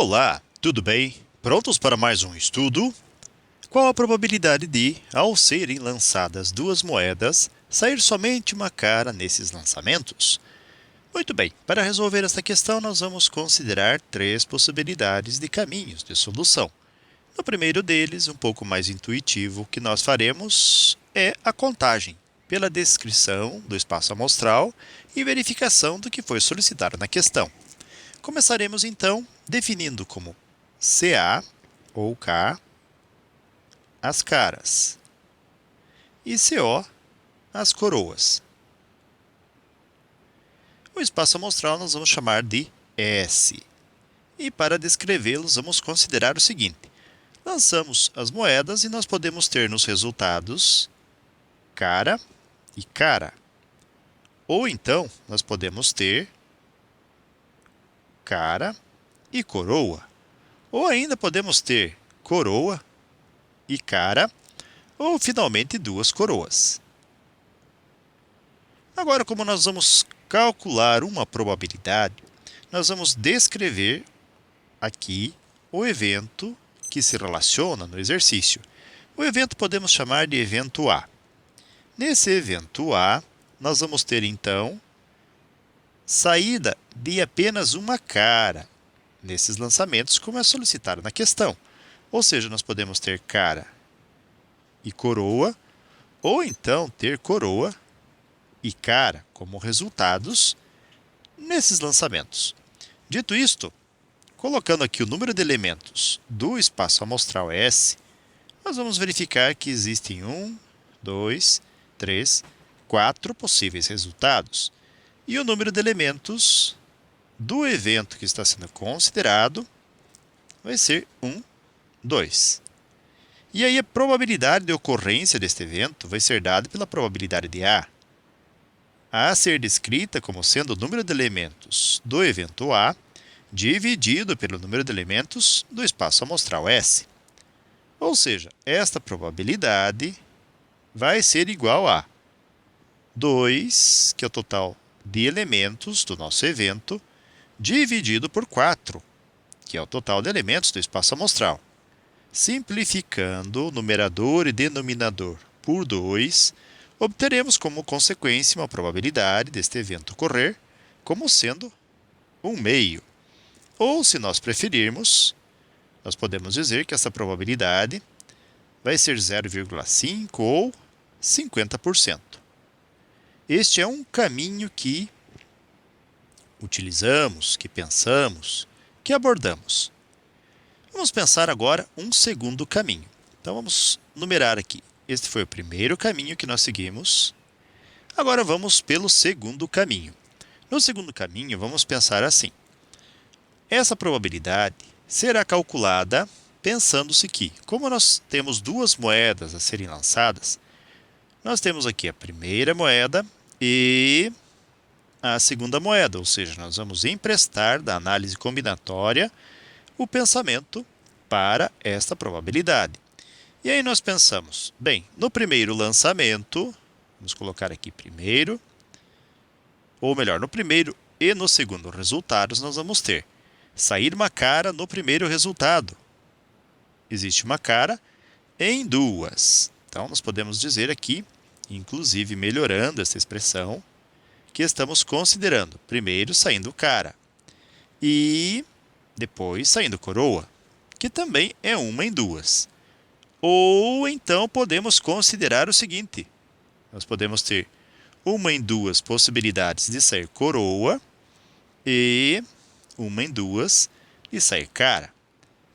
Olá, tudo bem? Prontos para mais um estudo? Qual a probabilidade de, ao serem lançadas duas moedas, sair somente uma cara nesses lançamentos? Muito bem, para resolver esta questão, nós vamos considerar três possibilidades de caminhos de solução. No primeiro deles, um pouco mais intuitivo, o que nós faremos é a contagem, pela descrição do espaço amostral e verificação do que foi solicitado na questão. Começaremos então definindo como CA ou K as caras e CO as coroas. O espaço amostral nós vamos chamar de S. E para descrevê-los vamos considerar o seguinte: lançamos as moedas e nós podemos ter nos resultados cara e cara. Ou então nós podemos ter cara e coroa. Ou ainda podemos ter coroa e cara, ou finalmente duas coroas. Agora, como nós vamos calcular uma probabilidade, nós vamos descrever aqui o evento que se relaciona no exercício. O evento podemos chamar de evento A. Nesse evento A, nós vamos ter então saída de apenas uma cara nesses lançamentos, como é solicitado na questão. Ou seja, nós podemos ter cara e coroa, ou então ter coroa e cara como resultados nesses lançamentos. Dito isto, colocando aqui o número de elementos do espaço amostral S, nós vamos verificar que existem 2, 3, 4 possíveis resultados. E o número de elementos do evento que está sendo considerado vai ser 2. E aí a probabilidade de ocorrência deste evento vai ser dada pela probabilidade de A ser descrita como sendo o número de elementos do evento A dividido pelo número de elementos do espaço amostral S. Ou seja, esta probabilidade vai ser igual a 2, que é o total de elementos do nosso evento, dividido por 4, que é o total de elementos do espaço amostral. Simplificando numerador e denominador por 2, obteremos como consequência uma probabilidade deste evento ocorrer como sendo 1/2. Ou, se nós preferirmos, nós podemos dizer que essa probabilidade vai ser 0,5 ou 50%. Este é um caminho que utilizamos, que pensamos, que abordamos. Vamos pensar agora um segundo caminho. Então, vamos numerar aqui. Este foi o primeiro caminho que nós seguimos. Agora, vamos pelo segundo caminho. No segundo caminho, vamos pensar assim. Essa probabilidade será calculada pensando-se que, como nós temos duas moedas a serem lançadas, nós temos aqui a primeira moeda e a segunda moeda, ou seja, nós vamos emprestar da análise combinatória o pensamento para esta probabilidade. E aí nós pensamos, bem, no primeiro lançamento, vamos colocar aqui primeiro, ou melhor, no primeiro e no segundo resultados, nós vamos ter sair uma cara no primeiro resultado. Existe uma cara em duas. Então, nós podemos dizer aqui, inclusive melhorando essa expressão, que estamos considerando primeiro saindo cara e depois saindo coroa, que também é uma em duas. Ou então podemos considerar o seguinte: nós podemos ter uma em duas possibilidades de sair coroa e uma em duas de sair cara.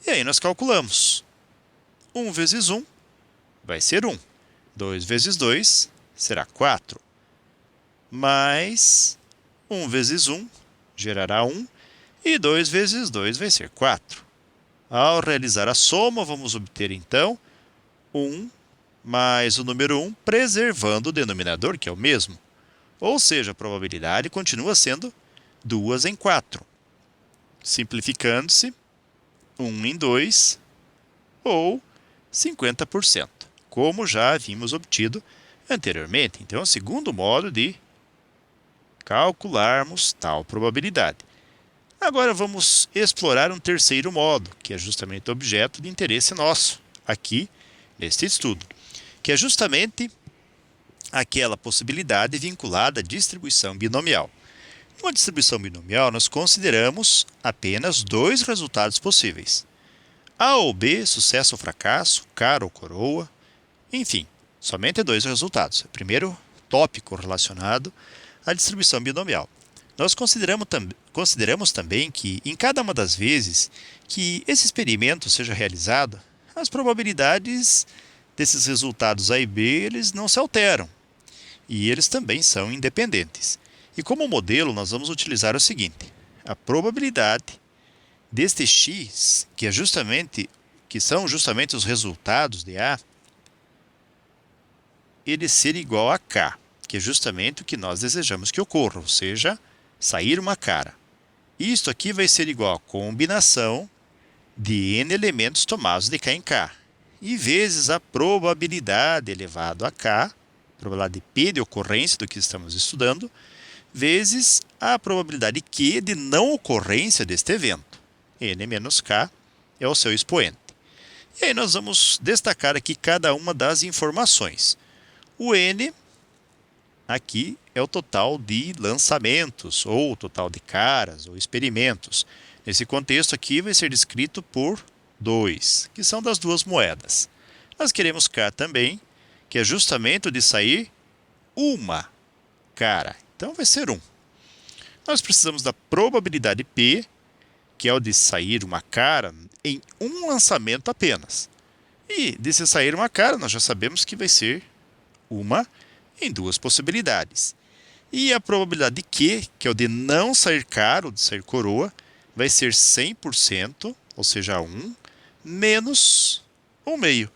E aí nós calculamos. 1 vezes 1 vai ser 1. 2 vezes 2 será 4. Mais 1 vezes 1 gerará 1. E 2 vezes 2 vai ser 4. Ao realizar a soma, vamos obter então 1 mais o número 1, preservando o denominador, que é o mesmo. Ou seja, a probabilidade continua sendo 2 em 4. Simplificando-se, 1 em 2 ou 50%, como já havíamos obtido anteriormente. Então, é o segundo modo de calcularmos tal probabilidade. Agora vamos explorar um terceiro modo, que é justamente o objeto de interesse nosso, aqui neste estudo, que é justamente aquela possibilidade vinculada à distribuição binomial. Numa distribuição binomial, nós consideramos apenas dois resultados possíveis. A ou B, sucesso ou fracasso, cara ou coroa, enfim, somente dois resultados. O primeiro tópico relacionado à distribuição binomial. Nós consideramos também que, em cada uma das vezes que esse experimento seja realizado, as probabilidades desses resultados A e B eles não se alteram, e eles também são independentes. E como modelo, nós vamos utilizar o seguinte: a probabilidade deste x, que são justamente os resultados de A, ele ser igual a k, que é justamente o que nós desejamos que ocorra, ou seja, sair uma cara. Isto aqui vai ser igual a combinação de n elementos tomados de k em k, e vezes a probabilidade elevado a k, probabilidade de p de ocorrência do que estamos estudando, vezes a probabilidade q de não ocorrência deste evento. N menos k é o seu expoente. E aí nós vamos destacar aqui cada uma das informações. O N aqui é o total de lançamentos, ou o total de caras, ou experimentos. Nesse contexto aqui vai ser descrito por 2, que são das duas moedas. Nós queremos K também, que é justamente o de sair uma cara. Então vai ser 1. Nós precisamos da probabilidade P, que é o de sair uma cara em um lançamento apenas. E de se sair uma cara, nós já sabemos que vai ser uma em duas possibilidades. E a probabilidade de Q, que é o de não sair cara, ou de sair coroa, vai ser 100%, ou seja, 1, menos 1 meio,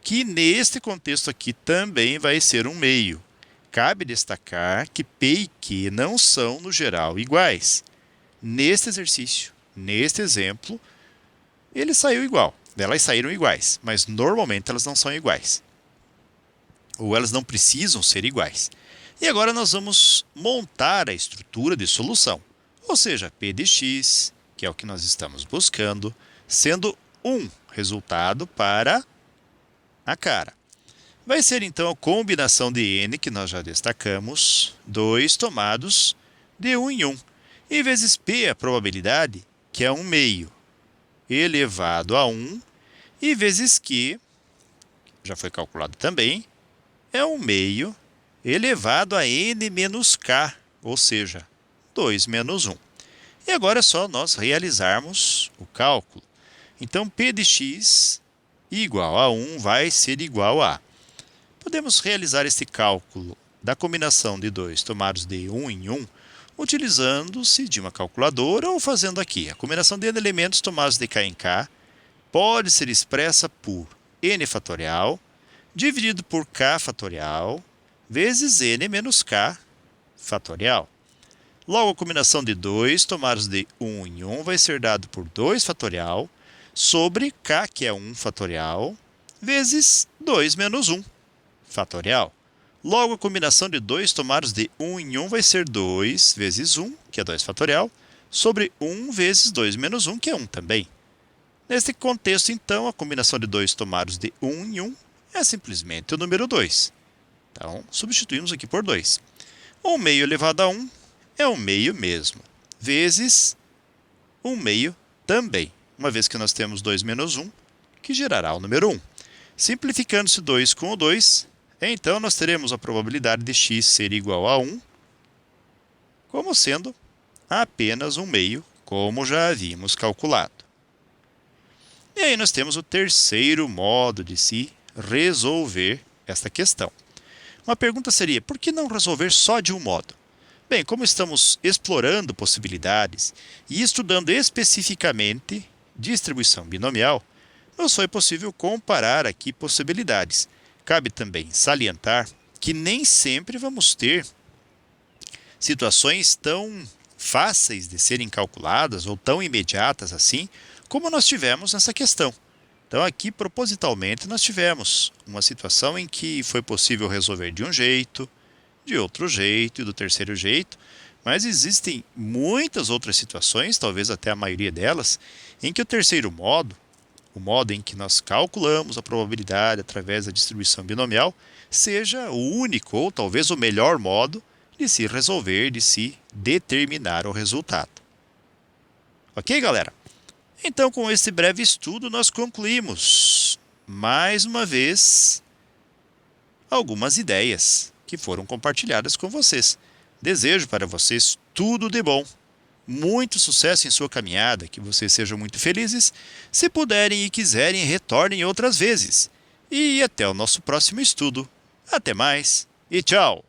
que neste contexto aqui também vai ser 1 meio. Cabe destacar que P e Q não são, no geral, iguais. Neste exercício, neste exemplo, ele saiu igual. Elas saíram iguais, mas normalmente elas não são iguais. Ou elas não precisam ser iguais. E agora nós vamos montar a estrutura de solução. Ou seja, P de x, que é o que nós estamos buscando, sendo um resultado para a cara. Vai ser então a combinação de n, que nós já destacamos, 2 tomados de 1 em 1. E vezes P, a probabilidade, que é 1 meio, elevado a 1, e vezes Q, já foi calculado também, é 1 meio elevado a n menos k, ou seja, 2 menos 1. E agora é só nós realizarmos o cálculo. Então, P de x igual a 1 vai ser igual a... Podemos realizar este cálculo da combinação de 2 tomados de 1 em 1, utilizando-se de uma calculadora ou fazendo aqui. A combinação de n elementos tomados de k em k pode ser expressa por n fatorial dividido por k fatorial vezes n menos k fatorial. Logo, a combinação de 2 tomados de 1 em 1 vai ser dado por 2 fatorial sobre k, que é 1 fatorial, vezes 2 menos 1 fatorial. Logo, a combinação de 2 tomados de 1 em 1 vai ser 2 vezes 1, que é 2 fatorial, sobre 1 vezes 2 menos 1, que é 1 também. Neste contexto, então, a combinação de 2 tomados de 1 em 1 é simplesmente o número 2. Então, substituímos aqui por 2. 1 meio elevado a 1 é 1 meio mesmo, vezes 1 meio também, uma vez que nós temos 2 menos 1, que gerará o número 1. Simplificando-se 2 com o 2, então nós teremos a probabilidade de x ser igual a 1, como sendo apenas 1 meio, como já havíamos calculado. E aí nós temos o terceiro modo de se resolver esta questão. Uma pergunta seria, por que não resolver só de um modo? Bem, como estamos explorando possibilidades e estudando especificamente distribuição binomial, nos foi possível comparar aqui possibilidades. Cabe também salientar que nem sempre vamos ter situações tão fáceis de serem calculadas ou tão imediatas assim, como nós tivemos nessa questão. Então, aqui, propositalmente, nós tivemos uma situação em que foi possível resolver de um jeito, de outro jeito e do terceiro jeito, Mas existem muitas outras situações, talvez até a maioria delas, em que o terceiro modo, o modo em que nós calculamos a probabilidade através da distribuição binomial, seja o único ou talvez o melhor modo de se resolver, de se determinar o resultado. Ok, galera? Então, com esse breve estudo, nós concluímos, mais uma vez, algumas ideias que foram compartilhadas com vocês. Desejo para vocês tudo de bom. Muito sucesso em sua caminhada, que vocês sejam muito felizes. Se puderem e quiserem, retornem outras vezes. E até o nosso próximo estudo. Até mais e tchau!